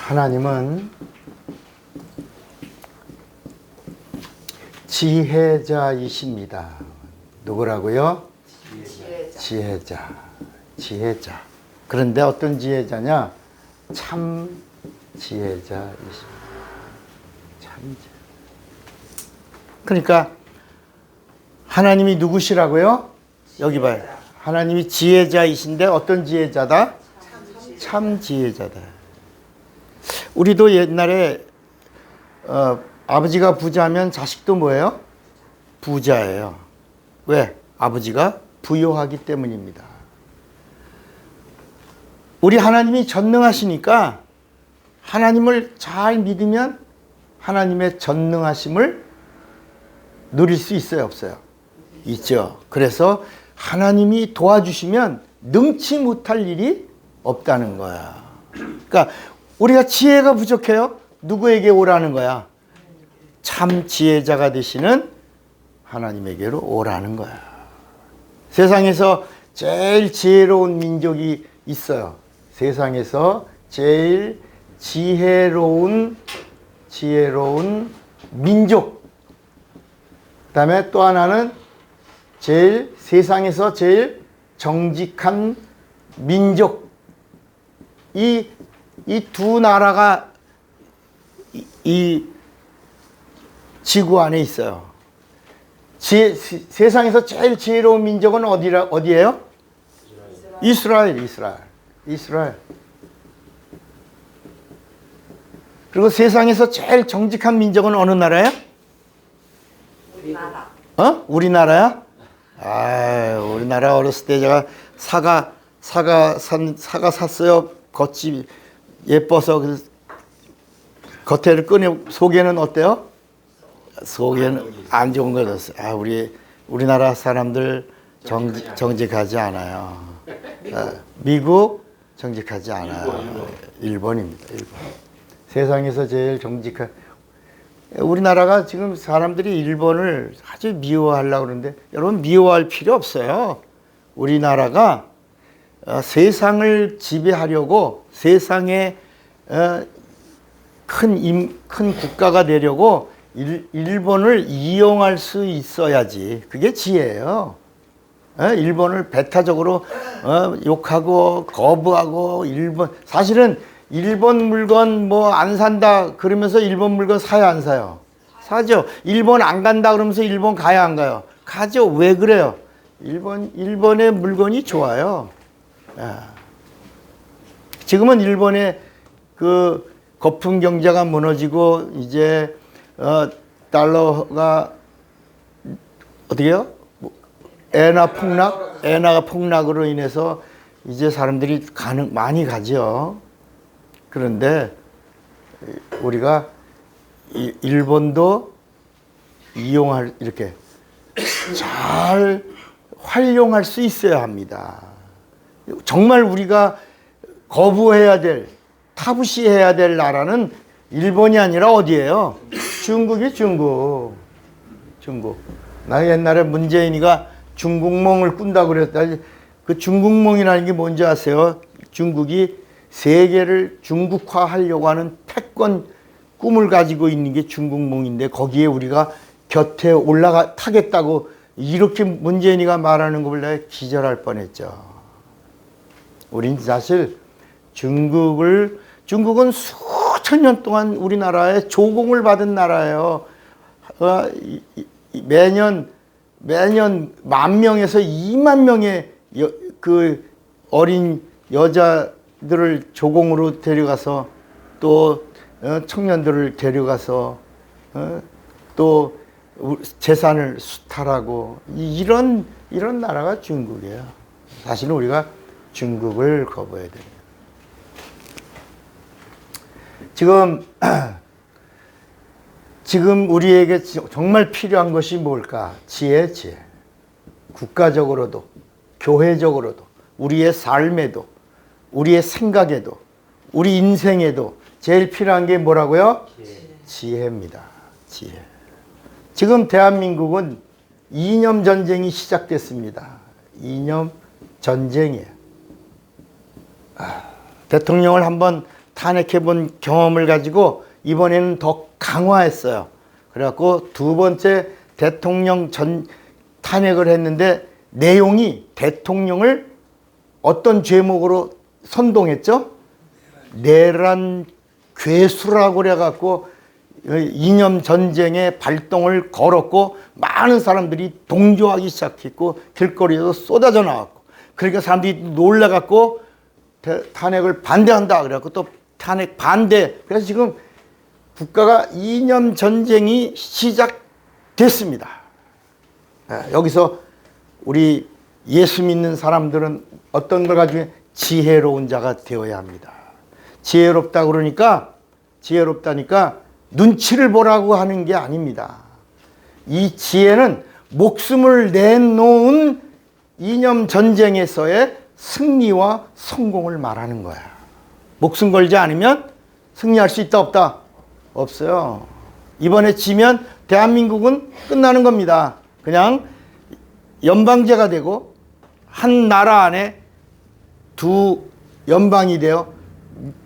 하나님은 지혜자이십니다. 누구라고요? 지혜자. 그런데 어떤 지혜자냐? 참 지혜자이십니다. 참 지혜자. 그러니까 하나님이 누구시라고요? 여기 봐요. 하나님이 지혜자이신데 어떤 지혜자다? 참 지혜자다. 우리도 옛날에 아버지가 부자면 자식도 뭐예요? 부자예요. 왜? 아버지가 부유하기 때문입니다. 우리 하나님이 전능하시니까 하나님을 잘 믿으면 하나님의 전능하심을 누릴 수 있어요, 없어요? 있죠. 그래서 하나님이 도와주시면 능치 못할 일이 없다는 거야. 그러니까 우리가 지혜가 부족해요. 누구에게 오라는 거야? 참 지혜자가 되시는 하나님에게로 오라는 거야. 세상에서 제일 지혜로운 민족이 있어요. 세상에서 제일 지혜로운 민족. 그다음에 또 하나는 세상에서 제일 정직한 민족. 이 두 나라가 이 지구 안에 있어요. 세상에서 제일 지혜로운 민족은 어디예요? 이스라엘. 그리고 세상에서 제일 정직한 민족은 어느 나라예요? 우리나라. 우리나라야? 우리나라 어렸을 때 제가 사과 샀어요. 겉이 예뻐서 겉에를 꺼내 속에는 어때요? 속에는 안 좋은 거 줬어요. 우리나라 사람들 정직하지 않아요. 미국 정직하지 않아요. 일본입니다. 일본. 세상에서 제일 정직한 우리나라가 지금 사람들이 일본을 아주 미워하려고 그러는데 여러분 미워할 필요 없어요. 우리나라가 세상을 지배하려고 세상에 큰 국가가 되려고 일본을 이용할 수 있어야지. 그게 지혜예요. 일본을 배타적으로 욕하고 거부하고 사실은 일본 물건 뭐 안 산다 그러면서 일본 물건 사요, 안 사요? 사죠. 일본 안 간다 그러면서 일본 가요, 안 가요? 가죠. 왜 그래요? 일본의 물건이 좋아요. 지금은 일본의 그 거품 경제가 무너지고 이제 달러가 어떻게요? 엔화가 폭락으로 인해서 이제 사람들이 많이 가죠. 그런데 우리가 일본도 이렇게 잘 활용할 수 있어야 합니다. 정말 우리가 타부시해야 될 나라는 일본이 아니라 어디예요? 중국이 중국. 나 옛날에 문재인이가 중국몽을 꾼다고 그랬다. 그 중국몽이라는 게 뭔지 아세요? 중국이 세계를 중국화하려고 하는 패권 꿈을 가지고 있는 게 중국몽인데 거기에 우리가 곁에 타겠다고 이렇게 문재인이가 말하는 거 보려 기절할 뻔했죠. 우린 사실 중국은 수천 년 동안 우리나라에 조공을 받은 나라예요. 매년 10,000명에서 20,000명의 그 어린 여자들을 조공으로 데려가서 또 청년들을 데려가서 또 재산을 수탈하고 이런 나라가 중국이에요. 사실은 우리가 중국을 거부해야 돼요. 지금 우리에게 정말 필요한 것이 뭘까? 지혜. 국가적으로도, 교회적으로도, 우리의 삶에도, 우리의 생각에도, 우리 인생에도 제일 필요한 게 뭐라고요? 지혜입니다. 지혜. 지금 대한민국은 이념 전쟁이 시작됐습니다. 이념 전쟁이에요. 대통령을 한번 탄핵해본 경험을 가지고 이번에는 더 강화했어요. 그래갖고 두 번째 대통령 탄핵을 했는데 내용이 대통령을 어떤 죄목으로 선동했죠? 내란 괴수라고 그래갖고 이념 전쟁의 발동을 걸었고 많은 사람들이 동조하기 시작했고 길거리에서 쏟아져 나왔고 그러니까 사람들이 놀라갖고 탄핵을 반대한다 그래갖고 또 탄핵 반대. 그래서 지금 국가가 이념 전쟁이 시작됐습니다. 여기서 우리 예수 믿는 사람들은 어떤 걸 가지고 지혜로운 자가 되어야 합니다. 지혜롭다 그러니까 지혜롭다니까 눈치를 보라고 하는 게 아닙니다. 이 지혜는 목숨을 내놓은 이념 전쟁에서의 승리와 성공을 말하는 거야. 목숨 걸지 않으면 승리할 수 있다 없다? 없어요. 이번에 지면 대한민국은 끝나는 겁니다. 그냥 연방제가 되고 한 나라 안에 두 연방이 되어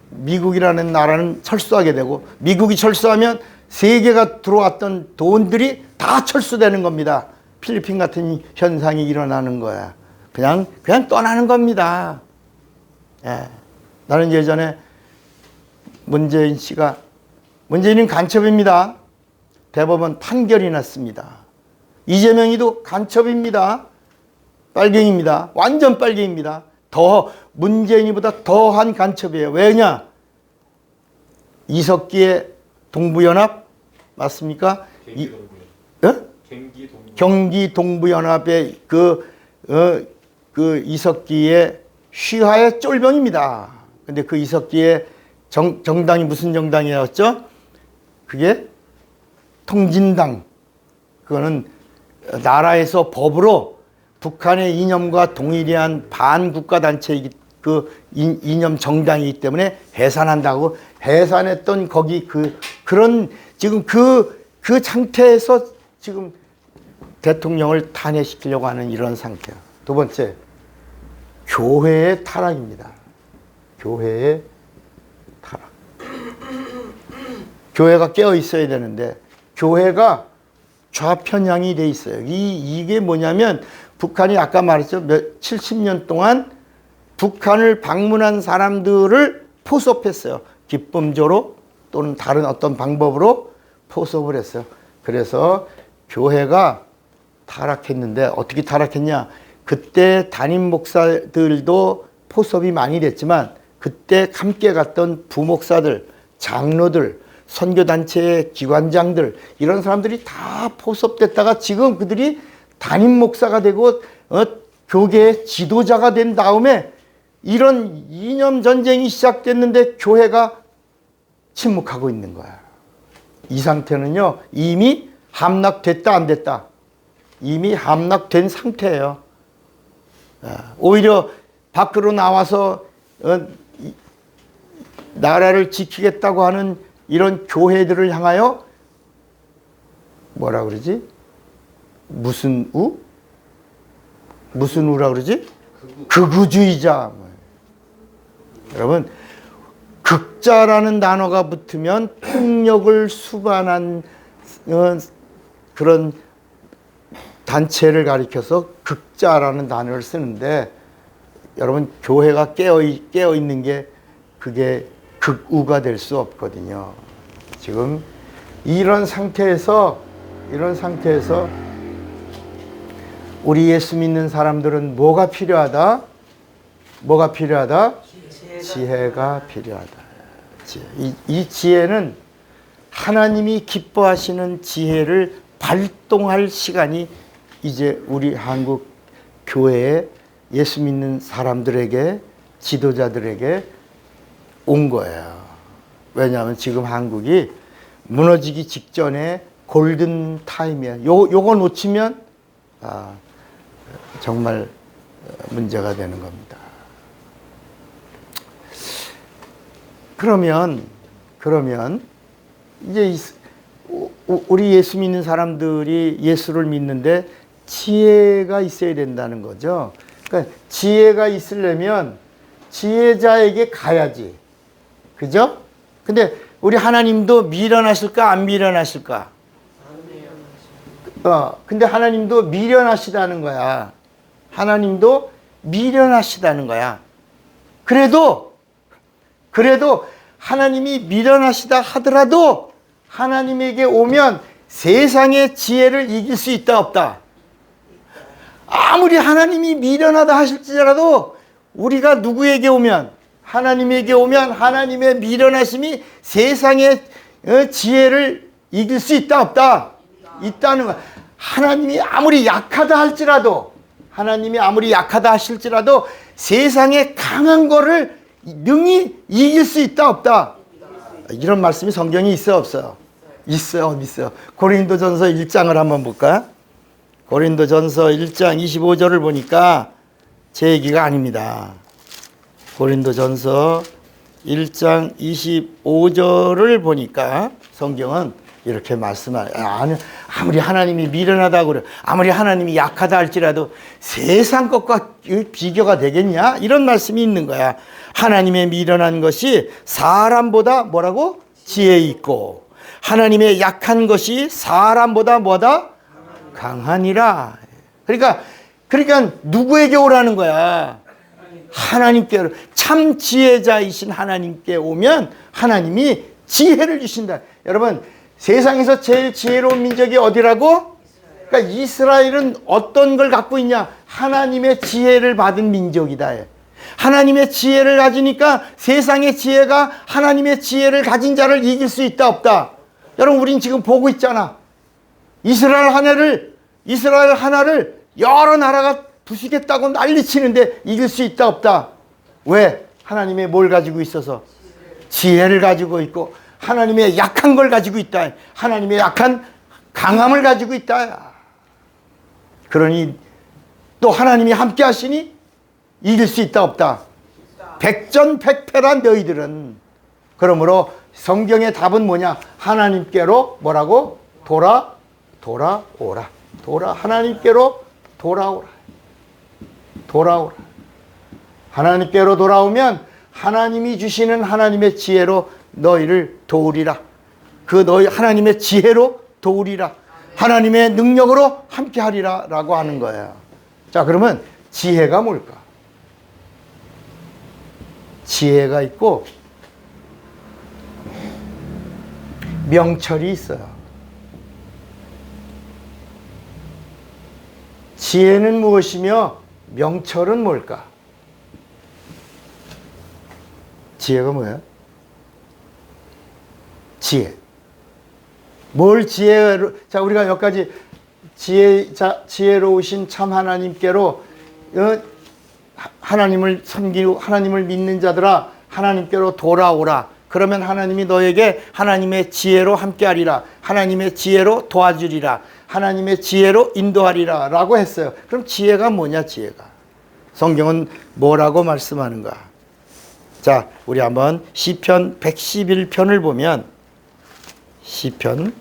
미국이라는 나라는 철수하게 되고 미국이 철수하면 세계가 들어왔던 돈들이 다 철수되는 겁니다. 필리핀 같은 현상이 일어나는 거야. 그냥 떠나는 겁니다. 예. 나는 예전에 문재인은 간첩입니다. 대법원 판결이 났습니다. 이재명이도 간첩입니다. 빨갱입니다. 완전 빨갱입니다. 문재인이보다 더한 간첩이에요. 왜냐? 이석기의 동부연합 맞습니까? 경기 동부연합의 그 이석기의 휘하의 쫄병입니다. 근데 그 이석기의 정당이 무슨 정당이었죠? 그게 통진당. 그거는 나라에서 법으로 북한의 이념과 동일한 반국가단체이기 그 이념 정당이기 때문에 해산한다고 해산했던 거기 그런 지금 그 상태에서 지금 대통령을 탄핵시키려고 하는 이런 상태예요. 두 번째, 교회의 타락입니다. 교회의 타락. 교회가 깨어 있어야 되는데 교회가 좌편향이 돼 있어요. 이게 뭐냐면 북한이 아까 말했죠. 70년 동안 북한을 방문한 사람들을 포섭했어요. 기쁨조로 또는 다른 어떤 방법으로 포섭을 했어요. 그래서 교회가 타락했는데 어떻게 타락했냐. 그때 담임 목사들도 포섭이 많이 됐지만 그때 함께 갔던 부목사들, 장로들, 선교단체의 기관장들 이런 사람들이 다 포섭됐다가 지금 그들이 담임 목사가 되고 교계의 지도자가 된 다음에 이런 이념 전쟁이 시작됐는데 교회가 침묵하고 있는 거야. 이 상태는요 이미 함락됐다 안 됐다? 이미 함락된 상태예요. 오히려 밖으로 나와서 나라를 지키겠다고 하는 이런 교회들을 향하여 뭐라 그러지? 무슨 우라 그러지? 극우주의자. 여러분, 극자라는 단어가 붙으면 폭력을 수반한 그런 단체를 가리켜서 극자라는 단어를 쓰는데 여러분 교회가 깨어 있는 게 그게 극우가 될 수 없거든요. 지금 이런 상태에서 우리 예수 믿는 사람들은 뭐가 필요하다? 뭐가 필요하다? 지혜가 필요하다. 이 지혜는 하나님이 기뻐하시는 지혜를 발동할 시간이 이제 우리 한국 교회에 예수 믿는 사람들에게 지도자들에게 온 거예요. 왜냐하면 지금 한국이 무너지기 직전에 골든 타임이야. 요거 놓치면 정말 문제가 되는 겁니다. 그러면 이제 우리 예수 믿는 사람들이 예수를 믿는데 지혜가 있어야 된다는 거죠. 그러니까 지혜가 있으려면 지혜자에게 가야지. 그죠? 근데 우리 하나님도 미련하실까 안 미련하실까? 근데 하나님도 미련하시다는 거야. 하나님도 미련하시다는 거야. 그래도 하나님이 미련하시다 하더라도 하나님에게 오면 세상의 지혜를 이길 수 있다 없다? 아무리 하나님이 미련하다 하실지라도 우리가 누구에게 오면, 하나님에게 오면 하나님의 미련하심이 세상의 지혜를 이길 수 있다 없다? 있다는 거야. 하나님이 아무리 약하다 할지라도, 하나님이 아무리 약하다 하실지라도 세상에 강한 거를 능히 이길 수 있다 없다? 이런 말씀이 성경에 있어 없어요? 있어요. 있어요. 고린도전서 1장을 한번 볼까? 고린도전서 1장 25절을 보니까 제 얘기가 아닙니다. 고린도전서 1장 25절을 보니까 성경은 이렇게 말씀하는, 아무리 하나님이 미련하다고 그래, 아무리 하나님이 약하다 할지라도 세상 것과 비교가 되겠냐? 이런 말씀이 있는 거야. 하나님의 미련한 것이 사람보다 뭐라고? 지혜 있고, 하나님의 약한 것이 사람보다 뭐다? 강하니라. 그러니까 누구에게 오라는 거야? 하나님께. 참 지혜자이신 하나님께 오면 하나님이 지혜를 주신다. 여러분, 세상에서 제일 지혜로운 민족이 어디라고? 그러니까 이스라엘은 어떤 걸 갖고 있냐? 하나님의 지혜를 받은 민족이다. 하나님의 지혜를 가지니까 세상의 지혜가 하나님의 지혜를 가진 자를 이길 수 있다 없다? 여러분, 우린 지금 보고 있잖아. 이스라엘 하나를 여러 나라가 부수겠다고 난리치는데 이길 수 있다 없다? 왜? 하나님의 뭘 가지고 있어서? 지혜를 가지고 있고, 하나님의 약한 걸 가지고 있다. 하나님의 약한 강함을 가지고 있다. 그러니 또 하나님이 함께 하시니 이길 수 있다 없다? 백전백패란 너희들은. 그러므로 성경의 답은 뭐냐? 하나님께로 뭐라고? 돌아오라. 하나님께로 돌아오라. 하나님께로 돌아오면 하나님이 주시는 하나님의 지혜로 너희를 도우리라. 너희 하나님의 지혜로 도우리라. 하나님의 능력으로 함께 하리라 라고 하는 거예요. 자, 그러면 지혜가 뭘까? 지혜가 있고 명철이 있어요. 지혜는 무엇이며 명철은 뭘까? 지혜가 뭐예요? 지혜. 뭘 지혜로, 자, 우리가 여기까지 지혜로우신 참 하나님께로, 하나님을 섬기고 하나님을 믿는 자들아, 하나님께로 돌아오라. 그러면 하나님이 너에게 하나님의 지혜로 함께하리라. 하나님의 지혜로 도와주리라. 하나님의 지혜로 인도하리라 라고 했어요. 그럼 지혜가 뭐냐? 지혜가. 성경은 뭐라고 말씀하는가? 자, 우리 한번 시편 111편을 보면, 시편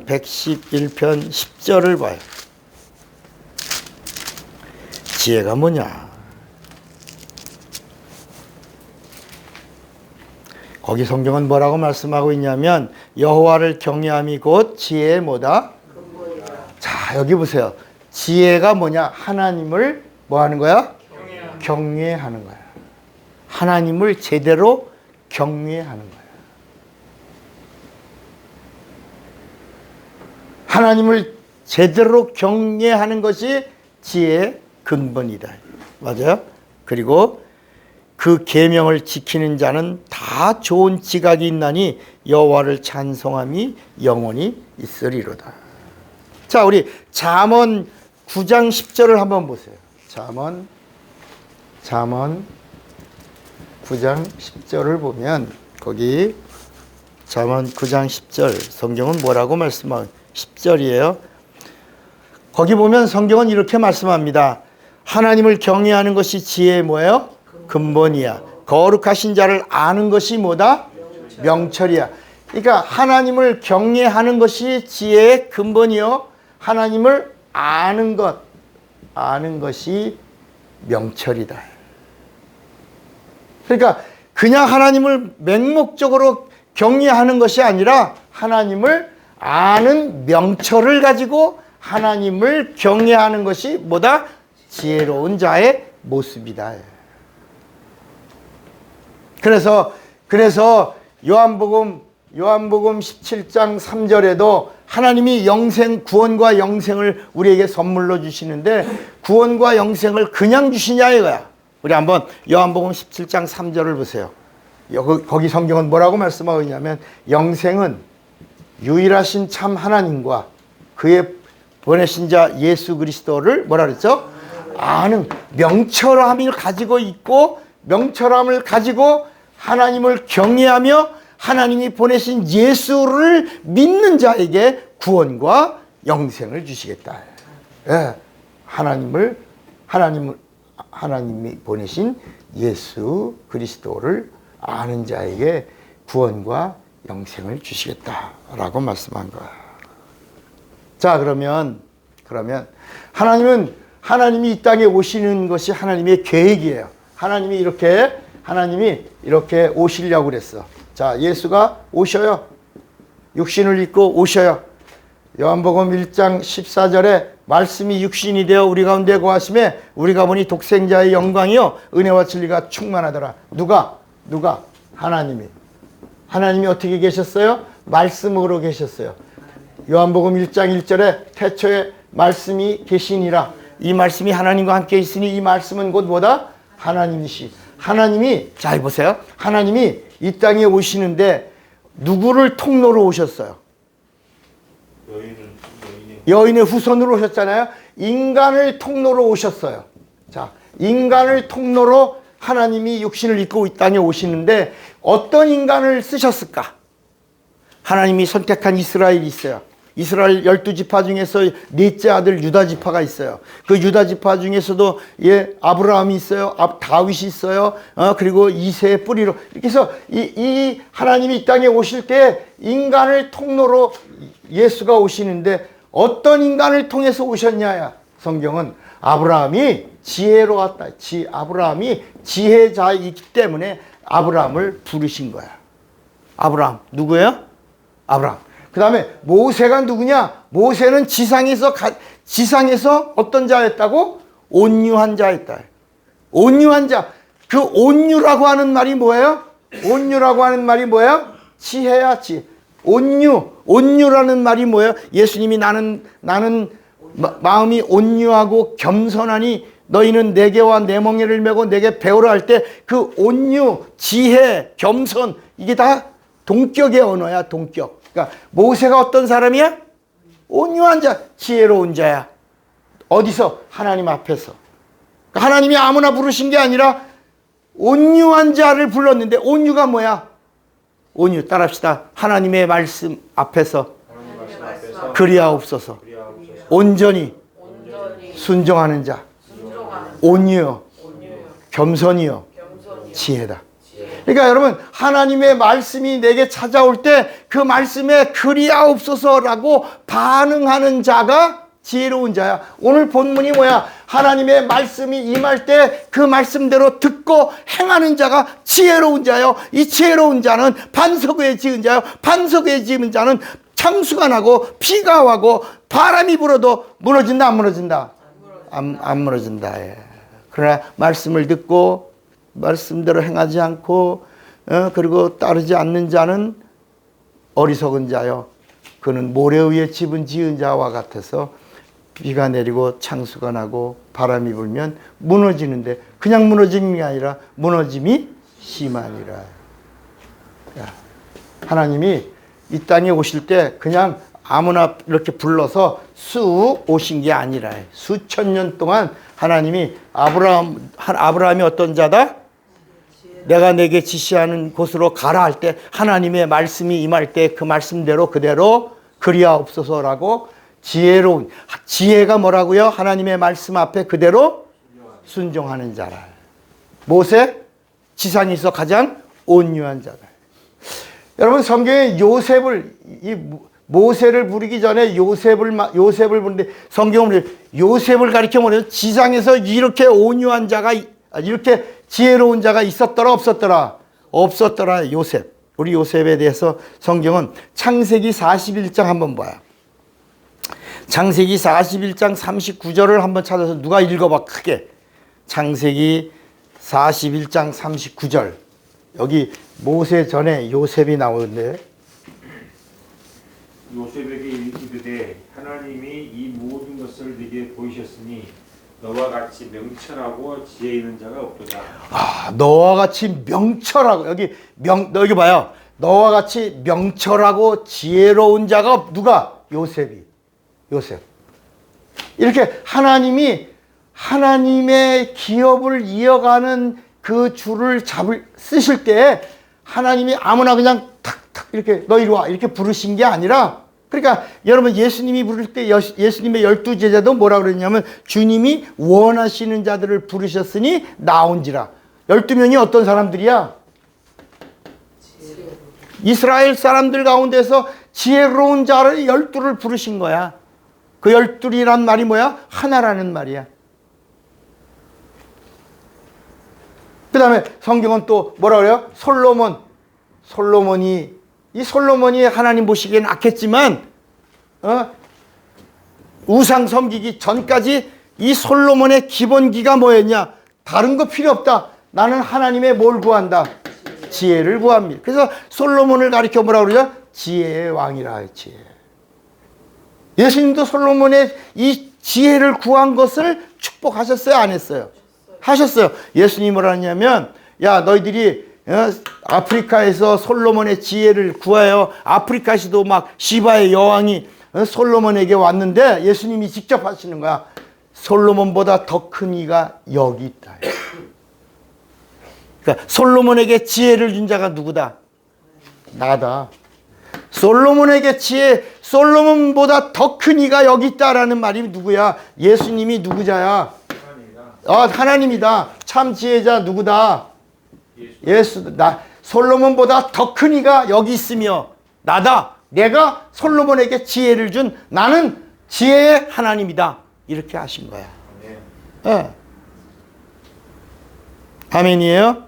111편 10절을 봐요. 지혜가 뭐냐? 거기 성경은 뭐라고 말씀하고 있냐면, 여호와를 경외함이 곧 지혜의 뭐다? 자, 여기 보세요. 지혜가 뭐냐? 하나님을 뭐 하는 거야? 경외하는 거야. 하나님을 제대로 경외하는 거야. 하나님을 제대로 경외하는 것이 지혜의 근본이다. 맞아요? 그리고 그 계명을 지키는 자는 다 좋은 지각이 있나니 여호와를 찬송함이 영원히 있으리로다. 자, 우리 잠언 9장 10절을 한번 보세요. 잠언 9장 10절을 보면, 거기 잠언 9장 10절 성경은 뭐라고 말씀하고 10절이에요. 거기 보면 성경은 이렇게 말씀합니다. 하나님을 경외하는 것이 지혜의 뭐예요? 근본이야. 거룩하신 자를 아는 것이 뭐다? 명철이야. 그러니까 하나님을 경외하는 것이 지혜의 근본이요. 하나님을 아는 것이 명철이다. 그러니까 그냥 하나님을 맹목적으로 경외하는 것이 아니라 하나님을 아는 명철을 가지고 하나님을 경외하는 것이 뭐다? 지혜로운 자의 모습이다. 그래서 요한복음 17장 3절에도 하나님이 구원과 영생을 우리에게 선물로 주시는데 구원과 영생을 그냥 주시냐 이거야. 우리 한번 요한복음 17장 3절을 보세요. 거기 성경은 뭐라고 말씀하고 있냐면 영생은 유일하신 참 하나님과 그의 보내신 자 예수 그리스도를 뭐라 그랬죠? 아는 명철함을 가지고 있고 명철함을 가지고 하나님을 경외하며 하나님이 보내신 예수를 믿는 자에게 구원과 영생을 주시겠다. 예, 하나님이 보내신 예수 그리스도를 아는 자에게 구원과 영생을 주시겠다라고 말씀한 거야. 자, 그러면 하나님이 이 땅에 오시는 것이 하나님의 계획이에요. 하나님이 이렇게 오시려고 그랬어. 자, 예수가 오셔요. 육신을 입고 오셔요. 요한복음 1장 14절에 말씀이 육신이 되어 우리 가운데 거하심에 우리가 보니 독생자의 영광이요 은혜와 진리가 충만하더라. 누가? 하나님이 어떻게 계셨어요? 말씀으로 계셨어요. 요한복음 1장 1절에 태초에 말씀이 계시니라. 이 말씀이 하나님과 함께 있으니 이 말씀은 곧 뭐다? 하나님이 잘 보세요. 하나님이 이 땅에 오시는데 누구를 통로로 오셨어요? 여인의 후손으로 오셨잖아요. 인간을 통로로 오셨어요. 자, 인간을 통로로 하나님이 육신을 입고 이 땅에 오시는데 어떤 인간을 쓰셨을까? 하나님이 선택한 이스라엘이 있어요. 이스라엘 12지파 중에서 넷째 아들 유다지파가 있어요. 그 유다지파 중에서도 아브라함이 있어요. 다윗이 있어요. 그리고 이새의 뿌리로. 이렇게 해서 이 하나님이 이 땅에 오실 때 인간을 통로로 예수가 오시는데 어떤 인간을 통해서 오셨냐야. 성경은 아브라함이 지혜로 왔다. 아브라함이 지혜자이기 때문에 아브라함을 부르신 거야. 아브라함 누구예요? 아브라함. 그 다음에 모세가 누구냐? 모세는 지상에서 어떤 자였다고? 온유한 자였다. 온유한 자. 그 온유라고 하는 말이 뭐예요? 온유라고 하는 말이 뭐예요? 지혜야, 지혜. 온유라는 말이 뭐예요? 예수님이 나는 마음이 온유하고 겸손하니 너희는 내게와 내 멍에를 메고 내게 배우라 할 때 그 온유, 지혜, 겸손 이게 다 동격의 언어야, 동격. 그러니까 모세가 어떤 사람이야? 온유한 자, 지혜로운 자야. 어디서? 하나님 앞에서. 그러니까 하나님이 아무나 부르신 게 아니라 온유한 자를 불렀는데 온유가 뭐야? 온유 따라합시다. 하나님의 말씀 앞에서 그리하옵소서. 온전히 순종하는 자. 온유요. 겸손이요. 지혜다. 그러니까 여러분 하나님의 말씀이 내게 찾아올 때 그 말씀에 그리하옵소서라고 반응하는 자가 지혜로운 자야. 오늘 본문이 뭐야? 하나님의 말씀이 임할 때 그 말씀대로 듣고 행하는 자가 지혜로운 자요. 이 지혜로운 자는 반석 위에 지은 자요. 반석 위에 지은 자는 창수가 나고 비가 와고 바람이 불어도 무너진다, 안 무너진다? 안 무너진다. 예. 그러나 말씀을 듣고 말씀대로 행하지 않고 그리고 따르지 않는 자는 어리석은 자요. 그는 모래 위에 집은 지은 자와 같아서 비가 내리고 창수가 나고 바람이 불면 무너지는데 그냥 무너지는 게 아니라 무너짐이 심하니라. 하나님이 이 땅에 오실 때 그냥 아무나 이렇게 불러서 쑥 오신 게 아니라 수천 년 동안 하나님이 아브라함이 어떤 자다? 내가 내게 지시하는 곳으로 가라 할 때 하나님의 말씀이 임할 때 그 말씀대로 그대로 그리하옵소서라고 지혜로운 지혜가 뭐라고요? 하나님의 말씀 앞에 그대로 순종하는 자라. 모세 지상에서 가장 온유한 자다. 여러분 성경에 요셉을 모세를 부르기 전에 요셉을 부르는데 성경은 요셉을 가리켜 말해요. 지상에서 이렇게 온유한 자가, 이렇게 지혜로운 자가 있었더라, 없었더라? 없었더라, 요셉. 우리 요셉에 대해서 성경은 창세기 41장 한번 봐요. 창세기 41장 39절을 한번 찾아서 누가 읽어봐, 크게. 창세기 41장 39절. 여기 모세 전에 요셉이 나오는데, 요셉에게 이르시되 하나님이 이 모든 것을 네게 보이셨으니 너와 같이 명철하고 지혜 있는 자가 없도다. 아, 너와 같이 명철하고, 여기 봐요. 너와 같이 명철하고 지혜로운 자가 누가? 요셉. 이렇게 하나님이 하나님의 기업을 이어가는 그 줄을 쓰실 때 하나님이 아무나 그냥 탁탁 이렇게 너 이리 와 이렇게 부르신 게 아니라, 그러니까 여러분 예수님이 부를 때 예수님의 12제자도 뭐라 그랬냐면 주님이 원하시는 자들을 부르셨으니 나온지라. 12명이 어떤 사람들이야? 이스라엘 사람들 가운데서 지혜로운 자를 12를 부르신 거야. 그 12이란 말이 뭐야? 하나라는 말이야. 그 다음에 성경은 또 뭐라 그래요? 솔로몬이 하나님 보시기엔 악했지만, 우상 섬기기 전까지 이 솔로몬의 기본기가 뭐였냐? 다른 거 필요 없다. 나는 하나님의 뭘 구한다? 지혜를 구합니다. 그래서 솔로몬을 가리켜 뭐라 그러죠? 지혜의 왕이라, 지혜. 예수님도 솔로몬의 이 지혜를 구한 것을 축복하셨어요? 안 했어요? 하셨어요. 예수님이 뭐라 하냐면, 야, 너희들이 아프리카에서 솔로몬의 지혜를 구하여, 아프리카에서도 막 시바의 여왕이 솔로몬에게 왔는데 예수님이 직접 하시는 거야. 솔로몬보다 더 큰 이가 여기 있다. 그러니까 솔로몬에게 지혜를 준 자가 누구다? 나다. 솔로몬에게 솔로몬보다 더 큰 이가 여기 있다라는 말이 누구야? 예수님이 누구자야? 하나님이다. 참 지혜자 누구다? 솔로몬보다 더 큰 이가 여기 있으며 나다. 내가 솔로몬에게 지혜를 준 나는 지혜의 하나님이다. 이렇게 하신 거야. 네. 아멘이에요?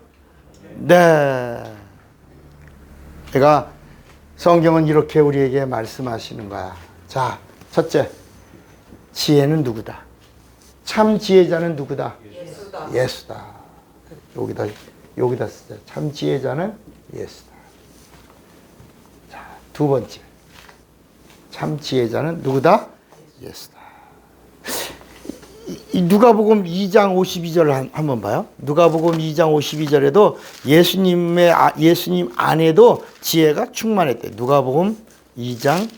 네. 내가 성경은 이렇게 우리에게 말씀하시는 거야. 자, 첫째, 지혜는 누구다? 참 지혜자는 누구다? 예수다. 여기다 쓰자. 참 지혜자는 예수다. 자, 두 번째, 참 지혜자는 누구다? 예수다. 누가복음 2장 52절을 한번 봐요. 누가복음 2장 52절에도 예수님 안에도 지혜가 충만했대. 누가복음 2장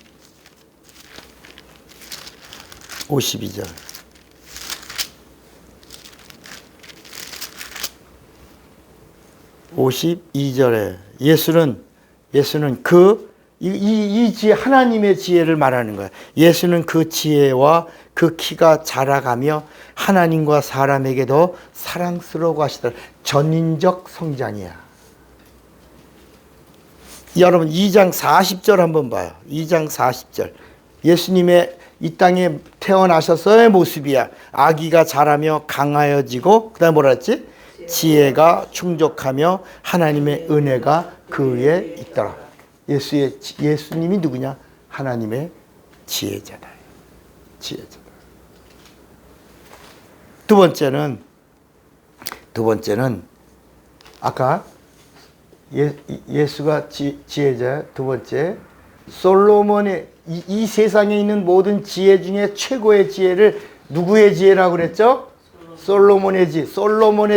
52절. 예수는 이 지혜, 하나님의 지혜를 말하는 거야. 예수는 그 지혜와 그 키가 자라가며 하나님과 사람에게도 사랑스러워 하시더라. 전인적 성장이야. 여러분 2장 40절 한번 봐요. 2장 40절. 예수님의 이 땅에 태어나셔서의 모습이야. 아기가 자라며 강하여지고, 그 다음에 뭐라 했지? 지혜가 충족하며 하나님의 은혜가 그 위에 있더라. 예수님이 누구냐? 하나님의 지혜자다. 지혜자다. 두 번째는 아까 예수가 지혜자. 두 번째, 솔로몬의 이 세상에 있는 모든 지혜 중에 최고의 지혜를 누구의 지혜라고 그랬죠? 솔로몬의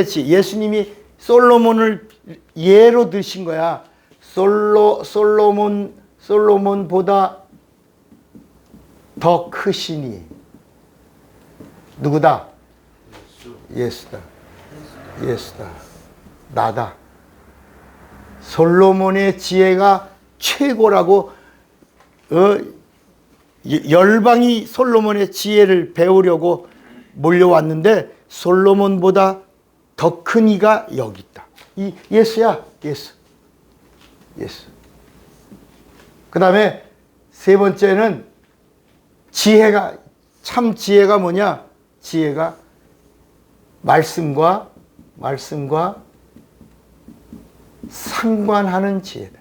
지혜. 예수님이 솔로몬을 예로 드신 거야. 솔로몬보다 더 크시니 누구다? 예수다. 나다. 솔로몬의 지혜가 최고라고. 열방이 솔로몬의 지혜를 배우려고 몰려왔는데 솔로몬보다 더 큰 이가 여기 있다. 이 예수야. 예수. 그 다음에 세 번째는 참 지혜가 뭐냐? 지혜가 말씀과 상관하는 지혜다.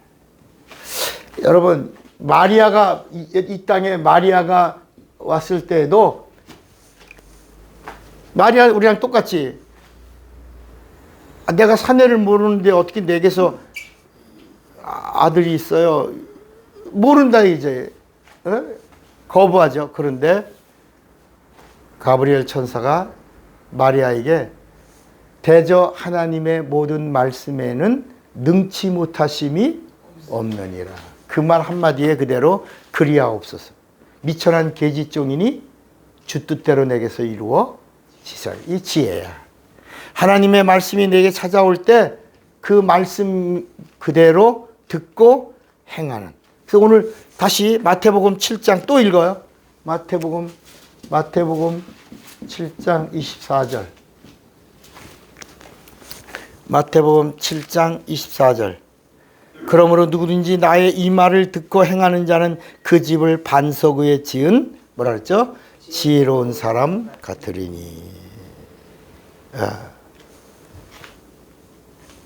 여러분, 마리아가, 이 땅에 마리아가 왔을 때에도, 마리아 우리랑 똑같지. 내가 사내를 모르는데 어떻게 내게서 아들이 있어요? 모른다, 이제. 거부하죠. 그런데 가브리엘 천사가 마리아에게 대저 하나님의 모든 말씀에는 능치 못하심이 없느니라. 그 말 한마디에 그대로 그리하옵소서. 미천한 계지종이니 주 뜻대로 내게서 이루어 지사. 이 지혜야. 하나님의 말씀이 내게 찾아올 때 그 말씀 그대로 듣고 행하는. 그래서 오늘 다시 마태복음 7장 또 읽어요. 마태복음 7장 24절. 마태복음 7장 24절. 그러므로 누구든지 나의 이 말을 듣고 행하는 자는 그 집을 반석 위에 지은 뭐라 그랬죠? 지혜로운 사람 같으리니.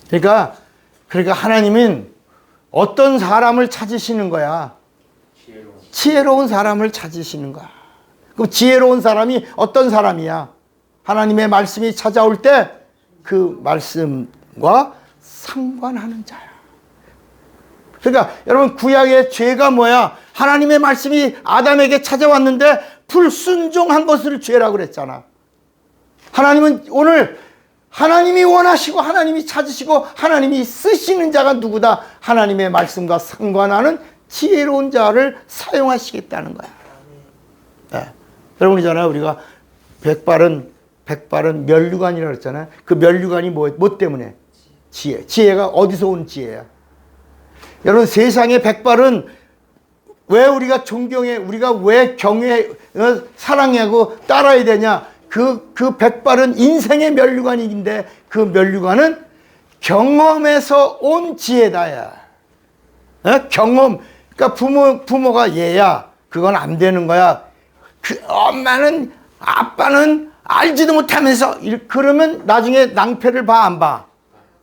그러니까 하나님은 어떤 사람을 찾으시는 거야? 지혜로운 사람을 찾으시는 거야. 그럼 지혜로운 사람이 어떤 사람이야? 하나님의 말씀이 찾아올 때 그 말씀과 상관하는 자야. 그러니까 여러분, 구약의 죄가 뭐야? 하나님의 말씀이 아담에게 찾아왔는데 불순종한 것을 죄라고 그랬잖아. 하나님은 오늘 하나님이 원하시고 하나님이 찾으시고 하나님이 쓰시는 자가 누구다? 하나님의 말씀과 상관하는 지혜로운 자를 사용하시겠다는 거야. 네. 여러분, 이잖아요. 우리가 백발은 면류관이라고 했잖아요. 그 면류관이 뭐 때문에? 지혜가 어디서 온 지혜야? 여러분, 세상의 백발은 왜 우리가 존경해, 우리가 왜 경외, 사랑하고 따라야 되냐? 그 백발은 인생의 면류관인데 그 면류관은 경험에서 온 지혜다야. 경험. 그러니까 부모가 얘야. 그건 안 되는 거야. 그 엄마는, 아빠는 알지도 못하면서 그러면 나중에 낭패를 봐, 안 봐?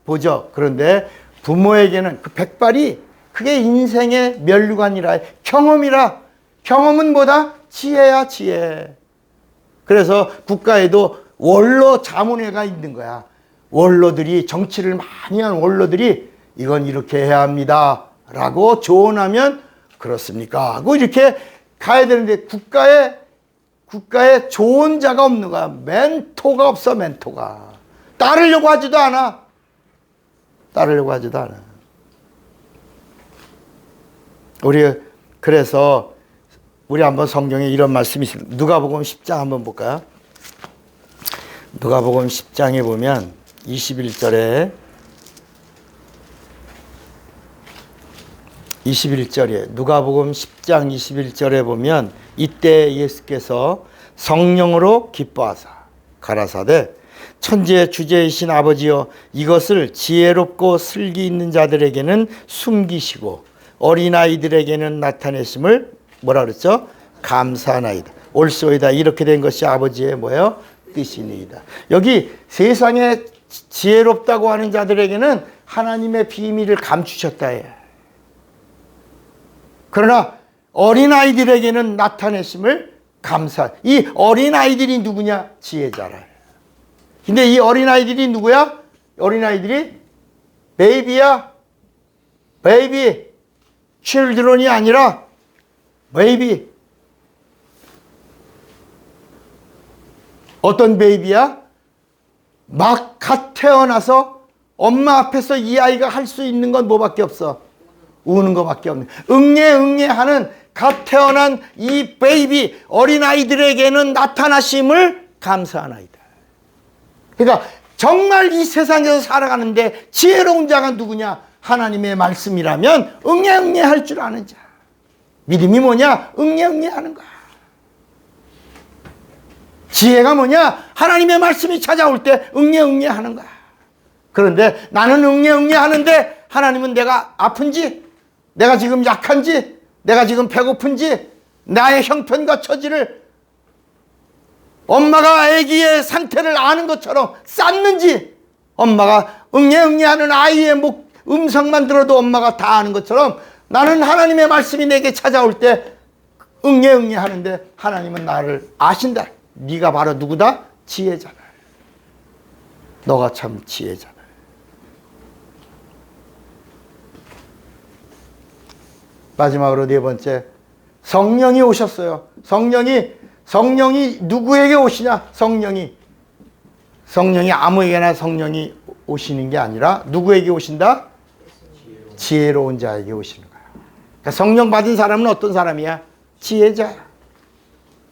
보죠. 그런데 부모에게는 그 백발이 그게 인생의 면류관이라, 경험이라. 경험은 뭐다? 지혜야, 지혜. 그래서 국가에도 원로 자문회가 있는 거야. 원로들이, 정치를 많이 하는 원로들이 이건 이렇게 해야 합니다 라고 조언하면 그렇습니까 하고 이렇게 가야 되는데, 국가에 좋은 자가 없는 거야. 멘토가 없어, 멘토가. 따르려고 하지도 않아. 그래서 우리 한번 성경에 이런 말씀이 있습니다. 누가복음 10장 한번 볼까요? 누가복음 10장에 보면 21절에 누가복음 10장 21절에 보면 이때 예수께서 성령으로 기뻐하사 가라사대 천지의 주제이신 아버지여, 이것을 지혜롭고 슬기 있는 자들에게는 숨기시고 어린아이들에게는 나타내심을 뭐라 그랬죠? 감사하나이다. 옳소이다. 이렇게 된 것이 아버지의 뭐예요? 뜻이니이다. 여기 세상에 지혜롭다고 하는 자들에게는 하나님의 비밀을 감추셨다 해요. 그러나 어린아이들에게는 나타내심을 이 어린아이들이 누구냐? 지혜자라. 근데 이 어린아이들이 누구야? 어린아이들이 베이비야. 베이비. 칠드런이 아니라 베이비. 어떤 베이비야? 막 갓 태어나서 엄마 앞에서 이 아이가 할 수 있는 건 뭐밖에 없어? 우는 것밖에 없네. 응애하는 갓 태어난 이 베이비 어린아이들에게는 나타나심을 감사하나이다. 그러니까 정말 이 세상에서 살아가는데 지혜로운 자가 누구냐? 하나님의 말씀이라면 응애할 줄 아는 자. 믿음이 뭐냐? 응애하는 거야. 지혜가 뭐냐? 하나님의 말씀이 찾아올 때 응애하는 거야. 그런데 나는 응애하는데 하나님은 내가 아픈지, 내가 지금 약한지, 내가 지금 배고픈지 나의 형편과 처지를 엄마가 아기의 상태를 아는 것처럼 쌌는지, 엄마가 응애응애하는 아이의 음성만 들어도 엄마가 다 아는 것처럼 나는 하나님의 말씀이 내게 찾아올 때 응애응애하는데 하나님은 나를 아신다. 네가 바로 누구다? 지혜잖아. 너가 참 지혜잖아. 마지막으로 네 번째, 성령이 오셨어요. 성령이 누구에게 오시냐? 성령이 아무에게나 성령이 오시는 게 아니라 누구에게 오신다? 지혜로운 자에게 오시는 거야. 그러니까 성령 받은 사람은 어떤 사람이야? 지혜자야.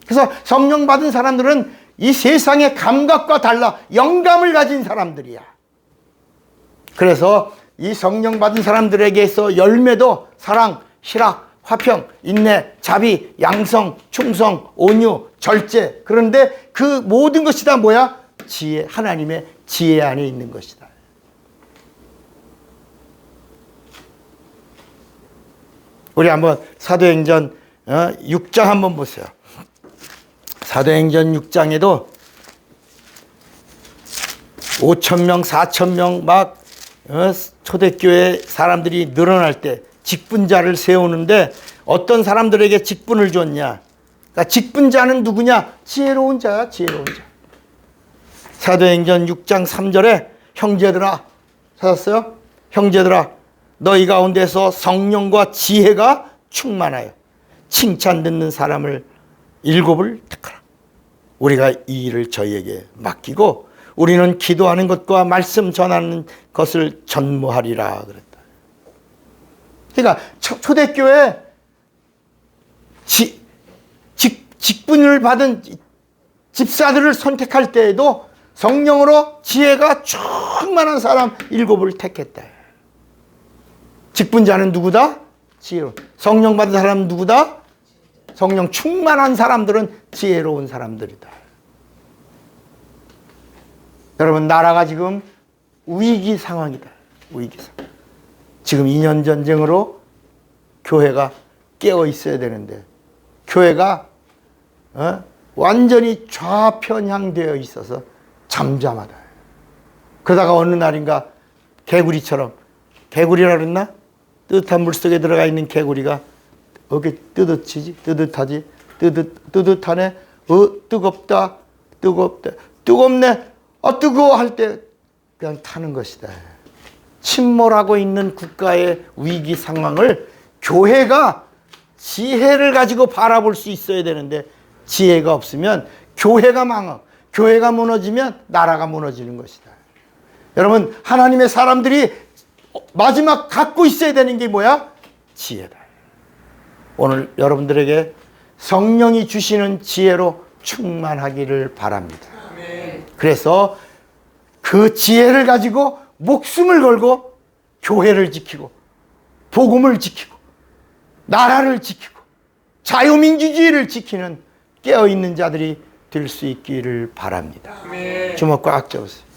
그래서 성령 받은 사람들은 이 세상의 감각과 달라 영감을 가진 사람들이야. 그래서 이 성령 받은 사람들에게서 열매도 사랑, 희락, 화평, 인내, 자비, 양성, 충성, 온유, 절제. 그런데 그 모든 것이 다 뭐야? 지혜, 하나님의 지혜 안에 있는 것이다. 우리 한번 사도행전 6장 한번 보세요. 사도행전 6장에도 5,000명, 4,000명 막 초대교회 사람들이 늘어날 때 직분자를 세우는데 어떤 사람들에게 직분을 줬냐? 그러니까 직분자는 누구냐? 지혜로운 자야, 지혜로운 자. 사도행전 6장 3절에 형제들아, 찾았어요? 형제들아, 너희 가운데서 성령과 지혜가 충만하여 칭찬 듣는 사람을 7을 택하라. 우리가 이 일을 저희에게 맡기고 우리는 기도하는 것과 말씀 전하는 것을 전무하리라 그랬다. 그러니까 초대교회 직분을 받은 집사들을 선택할 때에도 성령으로 지혜가 충만한 사람 7을 택했다. 직분자는 누구다? 지혜로운. 성령 받은 사람은 누구다? 성령 충만한 사람들은 지혜로운 사람들이다. 여러분, 나라가 지금 위기 상황이다. 위기 상황. 지금 2년 전쟁으로 교회가 깨어 있어야 되는데 교회가 완전히 좌편향되어 있어서 잠잠하다. 그러다가 어느 날인가 개구리처럼, 개구리라 그랬나? 뜨뜻한 물속에 들어가 있는 개구리가 어깨 뜨뜻하네. 뜨겁다. 뜨겁네. 뜨거워 할 때 그냥 타는 것이다. 침몰하고 있는 국가의 위기 상황을 교회가 지혜를 가지고 바라볼 수 있어야 되는데 지혜가 없으면 교회가 망하. 교회가 무너지면 나라가 무너지는 것이다. 여러분, 하나님의 사람들이 마지막 갖고 있어야 되는 게 뭐야? 지혜다. 오늘 여러분들에게 성령이 주시는 지혜로 충만하기를 바랍니다. 그래서 그 지혜를 가지고 목숨을 걸고 교회를 지키고 복음을 지키고 나라를 지키고 자유민주주의를 지키는 깨어있는 자들이 될 수 있기를 바랍니다. 주먹 꽉 잡으세요.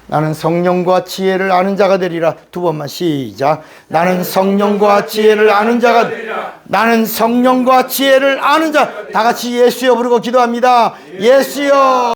나는 성령과 지혜를 아는 자가 되리라. 2번만 시작. 나는 성령과 지혜를 아는 자가 되리라. 나는 성령과 지혜를 아는 자. 다 같이 예수여 부르고 기도합니다. 예수여.